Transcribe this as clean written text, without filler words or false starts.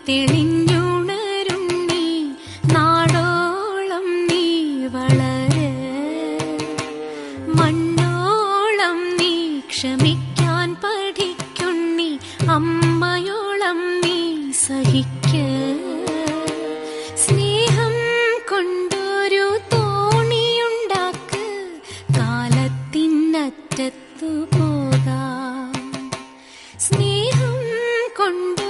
തെളിഞ്ഞുണരുണ്ണി നാടോളം നീ വളര് മണ്ണോളം നീ ക്ഷമിക്കാൻ പഠിക്കുണ്ണി അമ്മയോളം നീ സഹിക്ക സ്നേഹം കൊണ്ടൊരു തോണിയുണ്ടാക്ക് കാലത്തിനറ്റത്തു പോകാം സ്നേഹം കൊണ്ട്